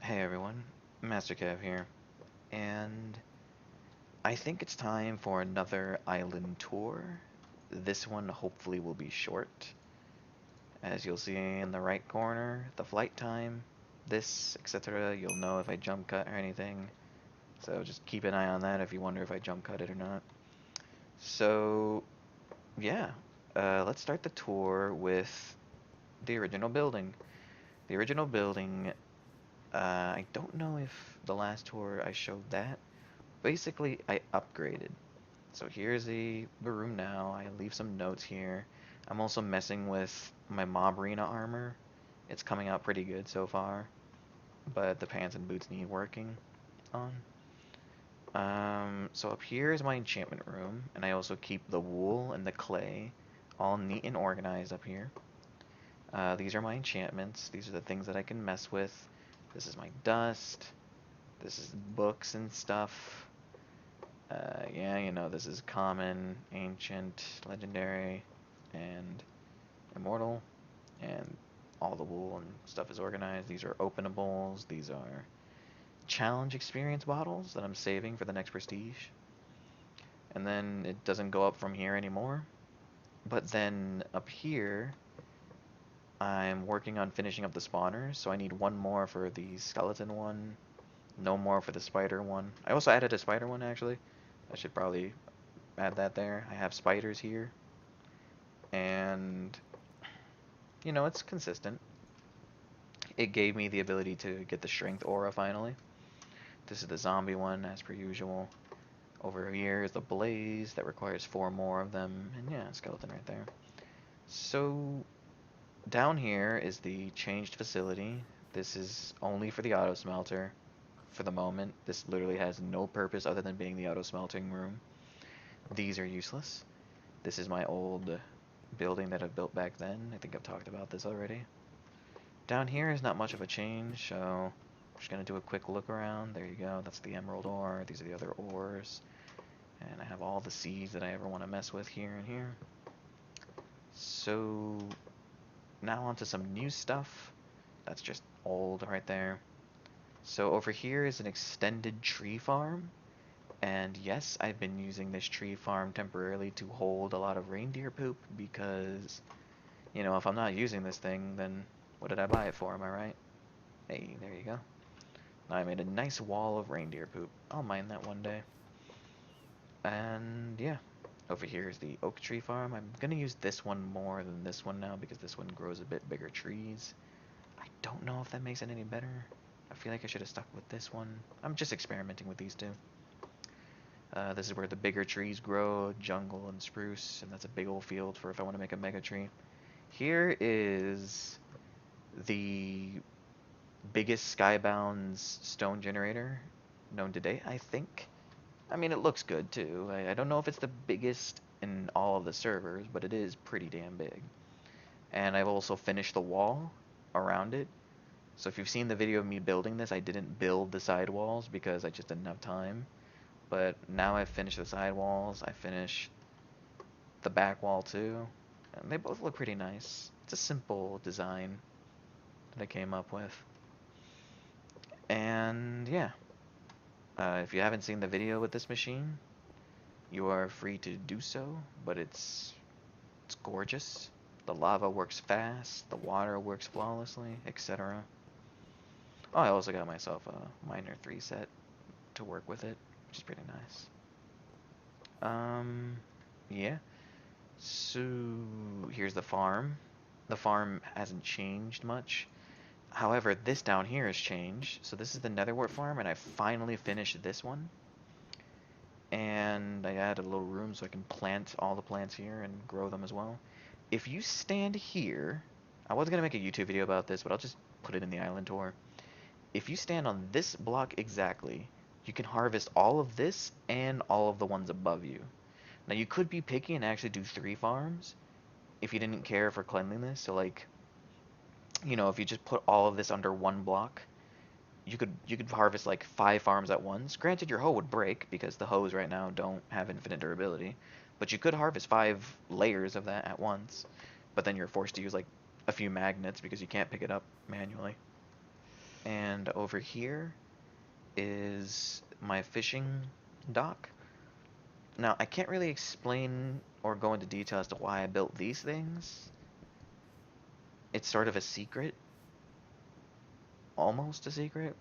Hey everyone, Master Kev here, and I think it's time for another island tour. This one hopefully will be short. As you'll see in the right corner, the flight time, this, etc. You'll know if I jump cut or anything, so just keep an eye on that if you wonder if I jump cut it or not. So, yeah, let's start the tour with the original building. The original building, I don't know if the last tour I showed that. Basically, I upgraded. So here's the room now. I leave some notes here. I'm also messing with my mob arena armor. It's coming out pretty good so far, but the pants and boots need working on. So up here is my enchantment room, and I also keep the wool and the clay all neat and organized up here. These are my enchantments. These are the things that I can mess with. This is my dust. This is books and stuff. Yeah, this is common, ancient, legendary, and immortal, and all the wool and stuff is organized. These are openables. These are challenge experience bottles that I'm saving for the next prestige. And then it doesn't go up from here anymore. But then up here, I'm working on finishing up the spawners, so I need one more for the skeleton one, no more for the spider one. I also added a spider one actually. I should probably add that there. I have spiders here, and it's consistent. It gave me the ability to get the strength aura finally. This is the zombie one as per usual. Over here is the blaze that requires 4 more of them, and yeah, skeleton right there. So down here is the changed facility. This is only for the auto smelter for the moment. This literally has no purpose other than being the auto smelting room. These are useless. This is my old building that I built back then. I think I've talked about this already. Down here is not much of a change, so I'm just going to do a quick look around. There you go, that's the emerald ore. These are the other ores. And I have all the seeds that I ever want to mess with here and here. So now onto some new stuff. That's just old right there. So over here is an extended tree farm. And yes, I've been using this tree farm temporarily to hold a lot of reindeer poop because, if I'm not using this thing, then what did I buy it for, am I right? Hey, there you go. I made a nice wall of reindeer poop. I'll mine that one day. And yeah, over here is the oak tree farm. I'm gonna use this one more than this one now because this one grows a bit bigger trees. I don't know if that makes it any better. I feel like I should have stuck with this one. I'm just experimenting with these two. This is where the bigger trees grow, jungle and spruce, and that's a big old field for if I want to make a mega tree. Here is the biggest Skybounds stone generator known to date, I think. I mean, it looks good too. I don't know if it's the biggest in all of the servers, but it is pretty damn big. And I've also finished the wall around it. So if you've seen the video of me building this, I didn't build the sidewalls because I just didn't have time. But now I've finished the sidewalls. I finished the back wall too. And they both look pretty nice. It's a simple design that I came up with. And yeah, if you haven't seen the video with this machine, you are free to do so, but it's gorgeous. The lava works fast, the water works flawlessly, etc. Oh, I also got myself a Miner 3 set to work with it, which is pretty nice. Yeah. So here's the farm. The farm hasn't changed much. However, this down here has changed. So this is the Netherwart farm, and I finally finished this one. And I added a little room so I can plant all the plants here and grow them as well. If you stand here, I was going to make a YouTube video about this, but I'll just put it in the island tour. If you stand on this block exactly, you can harvest all of this and all of the ones above you. Now you could be picky and actually do 3 farms if you didn't care for cleanliness. So like, if you just put all of this under one block, you could harvest like 5 farms at once. Granted, your hoe would break because the hoes right now don't have infinite durability, but you could harvest 5 layers of that at once. But then you're forced to use like a few magnets because you can't pick it up manually. And over here is my fishing dock. Now, I can't really explain or go into detail as to why I built these things. It's sort of a secret. Almost a secret.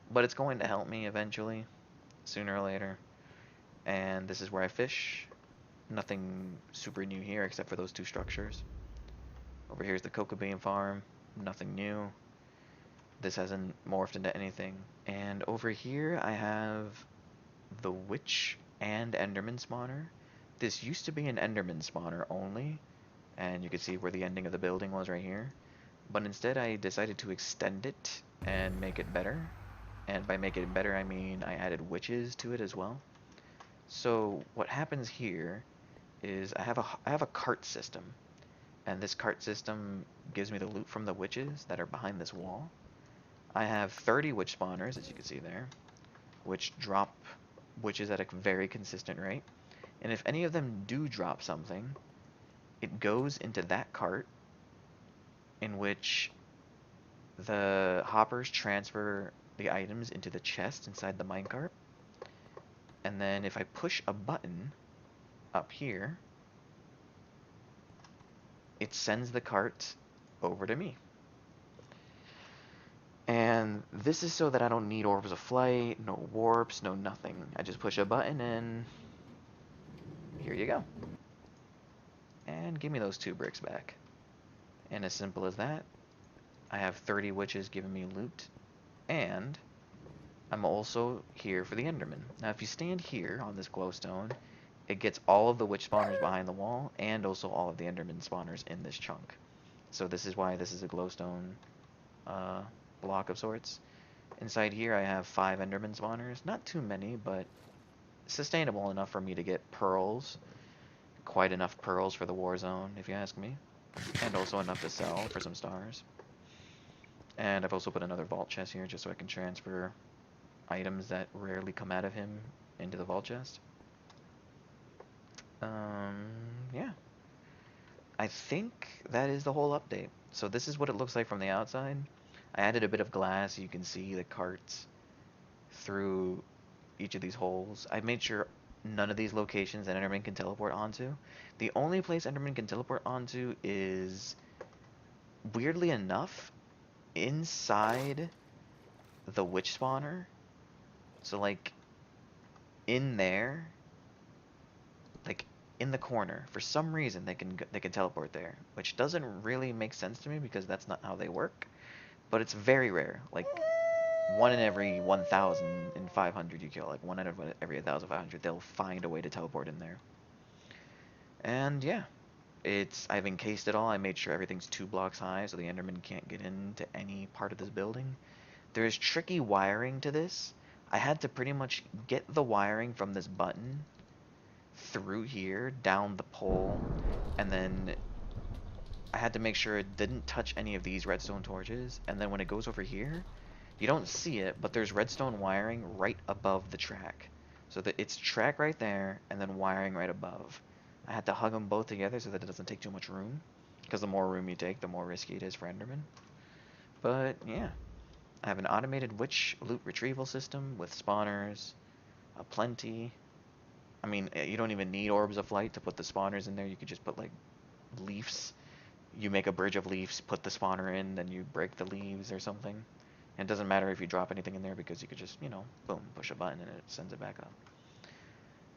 But it's going to help me eventually, sooner or later. And this is where I fish. Nothing super new here except for those two structures. Over here is the cocoa bean farm. Nothing new. This hasn't morphed into anything. And over here I have the witch and enderman spawner. This used to be an enderman spawner only, and you can see where the ending of the building was right here. But instead I decided to extend it and make it better. And by make it better I mean I added witches to it as well. So what happens here is I have a cart system, and this cart system gives me the loot from the witches that are behind this wall. I have 30 witch spawners, as you can see there, which drop witches at a very consistent rate. And if any of them do drop something, it goes into that cart, in which the hoppers transfer the items into the chest inside the minecart. And then if I push a button up here, it sends the cart over to me. And this is so that I don't need orbs of flight, no warps, no nothing. I just push a button and here you go. And give me those 2 bricks back. And as simple as that, I have 30 witches giving me loot. And I'm also here for the Enderman. Now if you stand here on this glowstone, it gets all of the witch spawners behind the wall and also all of the Enderman spawners in this chunk. So this is why this is a glowstone block of sorts. Inside here I have 5 Enderman spawners. Not too many, but sustainable enough for me to get pearls. Quite enough pearls for the war zone, if you ask me. And also enough to sell for some stars. And I've also put another vault chest here just so I can transfer items that rarely come out of him into the vault chest. Yeah. I think that is the whole update. So this is what it looks like from the outside. I added a bit of glass so you can see the carts through each of these holes. I made sure none of these locations that Enderman can teleport onto. The only place Enderman can teleport onto is, weirdly enough, inside the witch spawner. So like in there, like in the corner, for some reason they can teleport there, which doesn't really make sense to me because that's not how they work. But it's very rare, like 1 in every 1,500 you kill, like 1 out of every 1,500, they'll find a way to teleport in there. And yeah, I've encased it all. I made sure everything's 2 blocks high so the Enderman can't get into any part of this building. There's tricky wiring to this. I had to pretty much get the wiring from this button through here, down the pole, and then I had to make sure it didn't touch any of these redstone torches, and then when it goes over here, you don't see it, but there's redstone wiring right above the track. So that it's track right there, and then wiring right above. I had to hug them both together so that it doesn't take too much room, because the more room you take, the more risky it is for Enderman. But yeah, I have an automated witch loot retrieval system with spawners, plenty. I mean, you don't even need orbs of light to put the spawners in there. You could just put like leaves. You make a bridge of leaves, put the spawner in, then you break the leaves or something. And it doesn't matter if you drop anything in there because you could just, you know, boom, push a button and it sends it back up.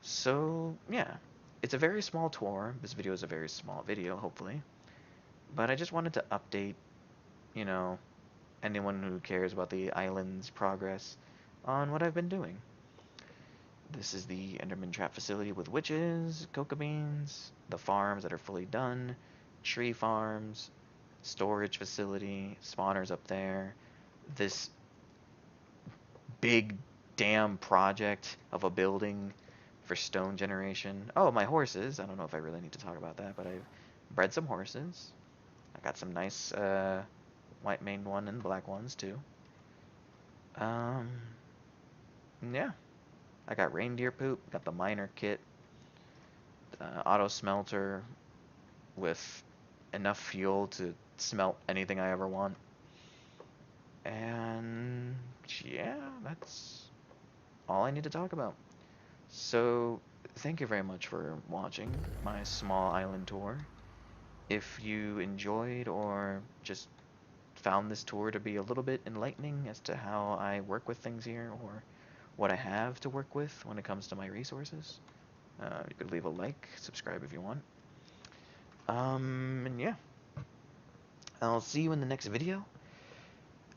So, yeah. It's a very small tour. This video is a very small video, hopefully. But I just wanted to update, you know, anyone who cares about the island's progress on what I've been doing. This is the Enderman Trap facility with witches, cocoa beans, the farms that are fully done, tree farms, storage facility, spawners up there, this big damn project of a building for stone generation. Oh, my horses. I don't know if I really need to talk about that, but I've bred some horses. I got some nice white maned one and black ones too. Yeah. I got reindeer poop, got the miner kit, auto smelter with enough fuel to smelt anything I ever want. And yeah, that's all I need to talk about. So, thank you very much for watching my small island tour. If you enjoyed or just found this tour to be a little bit enlightening as to how I work with things here or what I have to work with when it comes to my resources, you could leave a like, subscribe if you want. And yeah, I'll see you in the next video.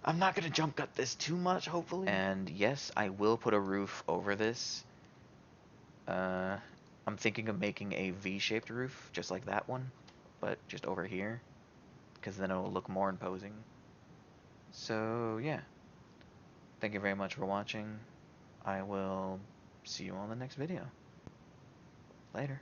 I'm not gonna jump cut this too much, hopefully. And yes, I will put a roof over this. I'm thinking of making a V-shaped roof, just like that one, but just over here, because then it'll look more imposing. So yeah, thank you very much for watching. I will see you on the next video. Later.